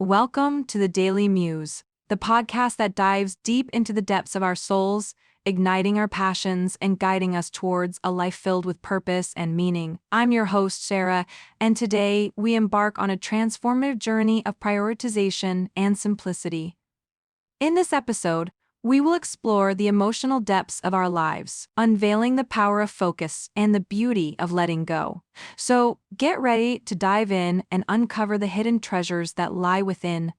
welcome to the Daily Muse, the podcast that dives deep into the depths of our souls, igniting our passions and guiding us towards a life filled with purpose and meaning. I'm your host, Sarah, and today we embark on a transformative journey of prioritization and simplicity. In this episode, we will explore the emotional depths of our lives, unveiling the power of focus and the beauty of letting go. So, get ready to dive in and uncover the hidden treasures that lie within.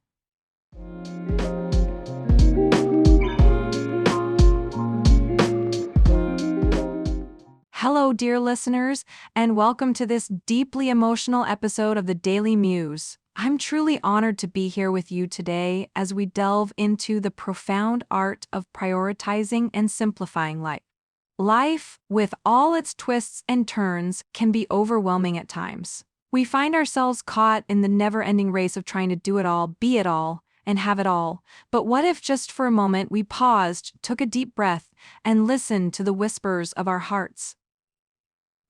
Hello, dear listeners, and welcome to this deeply emotional episode of the Daily Muse. I'm truly honored to be here with you today as we delve into the profound art of prioritizing and simplifying life. Life, with all its twists and turns, can be overwhelming at times. We find ourselves caught in the never-ending race of trying to do it all, be it all, and have it all. But what if just for a moment we paused, took a deep breath, and listened to the whispers of our hearts?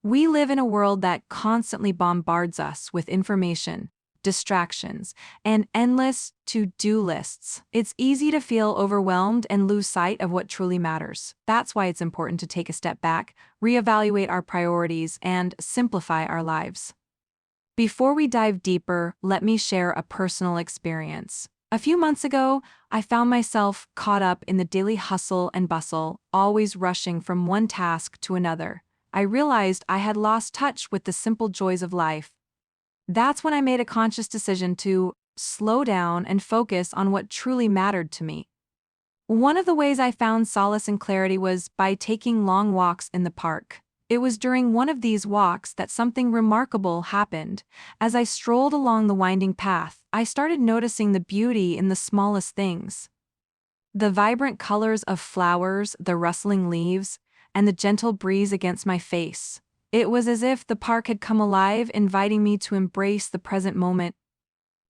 We live in a world that constantly bombards us with information, distractions, and endless to-do lists. It's easy to feel overwhelmed and lose sight of what truly matters. That's why it's important to take a step back, reevaluate our priorities, and simplify our lives. Before we dive deeper, let me share a personal experience. A few months ago, I found myself caught up in the daily hustle and bustle, always rushing from one task to another. I realized I had lost touch with the simple joys of life. That's when I made a conscious decision to slow down and focus on what truly mattered to me. One of the ways I found solace and clarity was by taking long walks in the park. It was during one of these walks that something remarkable happened. As I strolled along the winding path, I started noticing the beauty in the smallest things. The vibrant colors of flowers, the rustling leaves, and the gentle breeze against my face. It was as if the park had come alive, inviting me to embrace the present moment.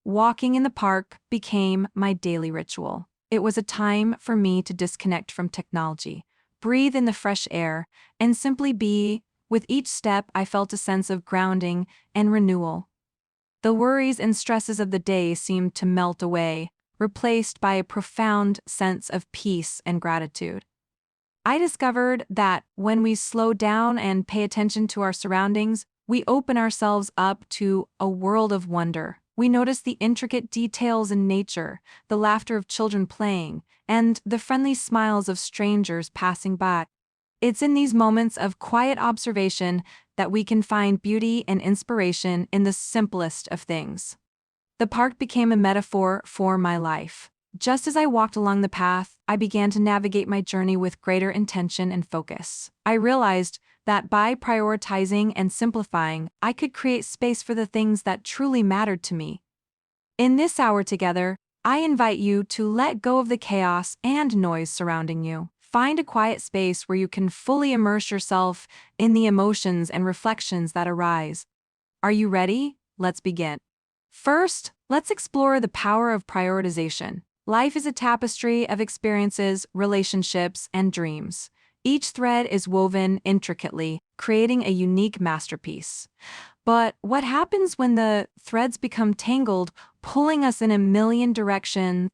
Walking in the park became my daily ritual. It was a time for me to disconnect from technology, breathe in the fresh air, and simply be. With each step, I felt a sense of grounding and renewal. The worries and stresses of the day seemed to melt away, replaced by a profound sense of peace and gratitude. I discovered that when we slow down and pay attention to our surroundings, we open ourselves up to a world of wonder. We notice the intricate details in nature, the laughter of children playing, and the friendly smiles of strangers passing by. It's in these moments of quiet observation that we can find beauty and inspiration in the simplest of things. The park became a metaphor for my life. Just as I walked along the path, I began to navigate my journey with greater intention and focus. I realized that by prioritizing and simplifying, I could create space for the things that truly mattered to me. In this hour together, I invite you to let go of the chaos and noise surrounding you. Find a quiet space where you can fully immerse yourself in the emotions and reflections that arise. Are you ready? Let's begin. First, let's explore the power of prioritization. Life is a tapestry of experiences, relationships, and dreams. Each thread is woven intricately, creating a unique masterpiece. But what happens when the threads become tangled, pulling us in a million directions?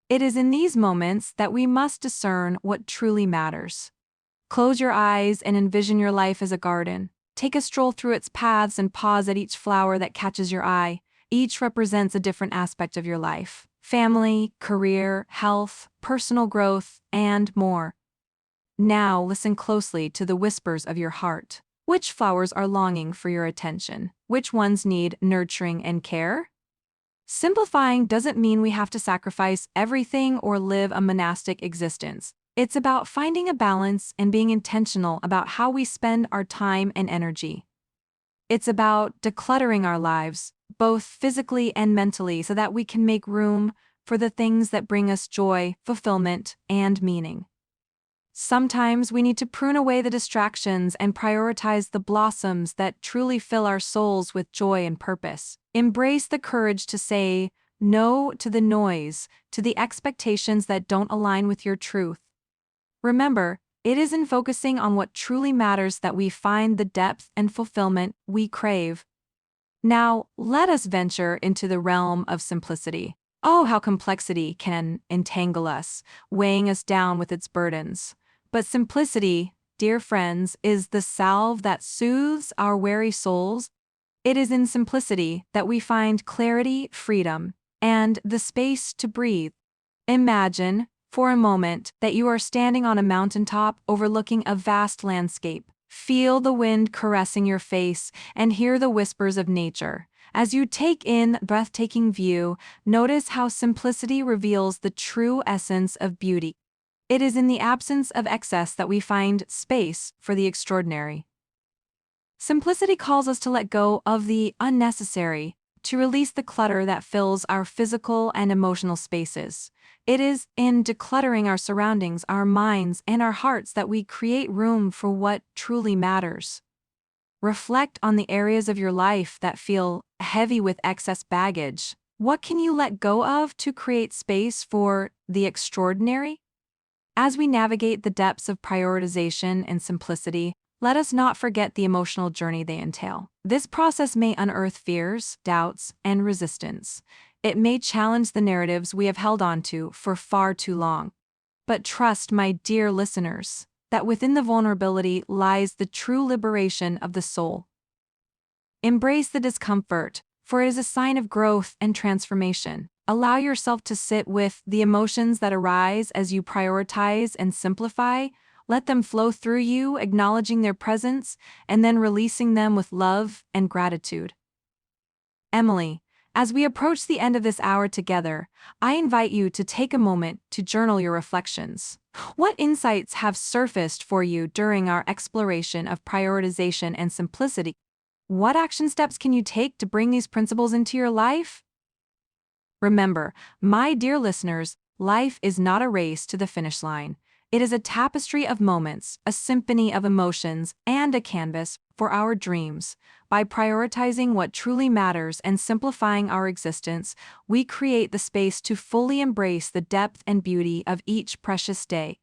It is in these moments that we must discern what truly matters. Close your eyes and envision your life as a garden. Take a stroll through its paths and pause at each flower that catches your eye. Each represents a different aspect of your life. Family, career, health, personal growth, and more. Now listen closely to the whispers of your heart. Which flowers are longing for your attention? Which ones need nurturing and care? Simplifying doesn't mean we have to sacrifice everything or live a monastic existence. It's about finding a balance and being intentional about how we spend our time and energy. It's about decluttering our lives, both physically and mentally, so that we can make room for the things that bring us joy, fulfillment, and meaning. Sometimes we need to prune away the distractions and prioritize the blossoms that truly fill our souls with joy and purpose. Embrace the courage to say no to the noise, to the expectations that don't align with your truth. Remember, it is in focusing on what truly matters that we find the depth and fulfillment we crave. Now, let us venture into the realm of simplicity. Oh, how complexity can entangle us, weighing us down with its burdens. But simplicity, dear friends, is the salve that soothes our weary souls. It is in simplicity that we find clarity, freedom, and the space to breathe. Imagine, for a moment, that you are standing on a mountaintop overlooking a vast landscape. Feel the wind caressing your face and hear the whispers of nature. As you take in the breathtaking view, notice how simplicity reveals the true essence of beauty. It is in the absence of excess that we find space for the extraordinary. Simplicity calls us to let go of the unnecessary, to release the clutter that fills our physical and emotional spaces. It is in decluttering our surroundings, our minds, and our hearts that we create room for what truly matters. Reflect on the areas of your life that feel heavy with excess baggage. What can you let go of to create space for the extraordinary? As we navigate the depths of prioritization and simplicity, let us not forget the emotional journey they entail. This process may unearth fears, doubts, and resistance. It may challenge the narratives we have held onto for far too long. But trust, my dear listeners, that within the vulnerability lies the true liberation of the soul. Embrace the discomfort, for it is a sign of growth and transformation. Allow yourself to sit with the emotions that arise as you prioritize and simplify. Let them flow through you, acknowledging their presence, and then releasing them with love and gratitude. Emily, as we approach the end of this hour together, I invite you to take a moment to journal your reflections. What insights have surfaced for you during our exploration of prioritization and simplicity? What action steps can you take to bring these principles into your life? Remember, my dear listeners, life is not a race to the finish line. It is a tapestry of moments, a symphony of emotions, and a canvas for our dreams. By prioritizing what truly matters and simplifying our existence, we create the space to fully embrace the depth and beauty of each precious day.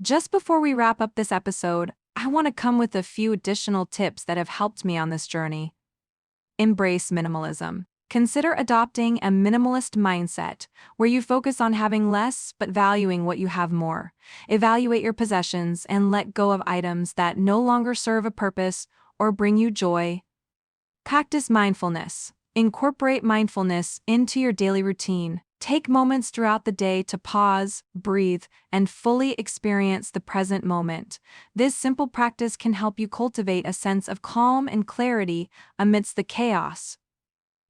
Just before we wrap up this episode, I want to come with a few additional tips that have helped me on this journey. Embrace minimalism. Consider adopting a minimalist mindset, where you focus on having less but valuing what you have more. Evaluate your possessions and let go of items that no longer serve a purpose or bring you joy. Practice mindfulness. Incorporate mindfulness into your daily routine. Take moments throughout the day to pause, breathe, and fully experience the present moment. This simple practice can help you cultivate a sense of calm and clarity amidst the chaos.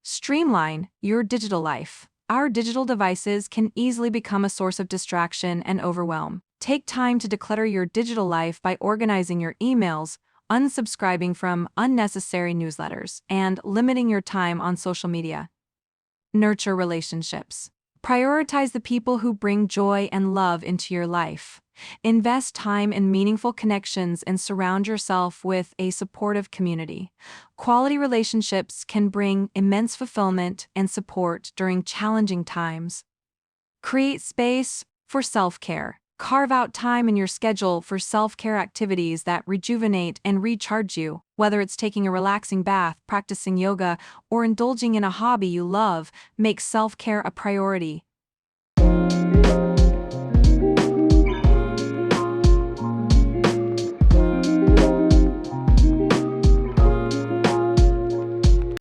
Streamline your digital life. Our digital devices can easily become a source of distraction and overwhelm. Take time to declutter your digital life by organizing your emails, unsubscribing from unnecessary newsletters, and limiting your time on social media. Nurture relationships. Prioritize the people who bring joy and love into your life. Invest time in meaningful connections and surround yourself with a supportive community. Quality relationships can bring immense fulfillment and support during challenging times. Create space for self-care. Carve out time in your schedule for self-care activities that rejuvenate and recharge you. Whether it's taking a relaxing bath, practicing yoga, or indulging in a hobby you love, make self-care a priority.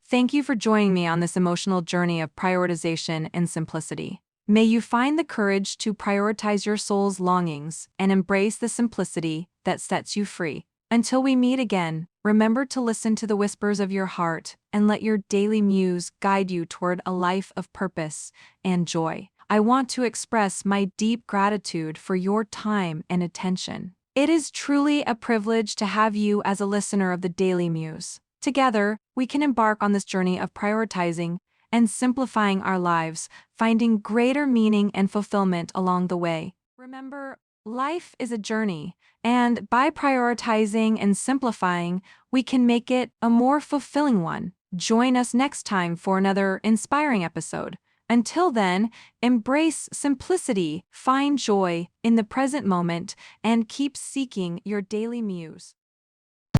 Thank you for joining me on this emotional journey of prioritization and simplicity. May you find the courage to prioritize your soul's longings and embrace the simplicity that sets you free. Until we meet again, remember to listen to the whispers of your heart and let your daily muse guide you toward a life of purpose and joy. I want to express my deep gratitude for your time and attention. It is truly a privilege to have you as a listener of the Daily Muse. Together, we can embark on this journey of prioritizing and simplifying our lives, finding greater meaning and fulfillment along the way. Remember, life is a journey, and by prioritizing and simplifying, we can make it a more fulfilling one. Join us next time for another inspiring episode. Until then, embrace simplicity, find joy in the present moment, and keep seeking your daily muse.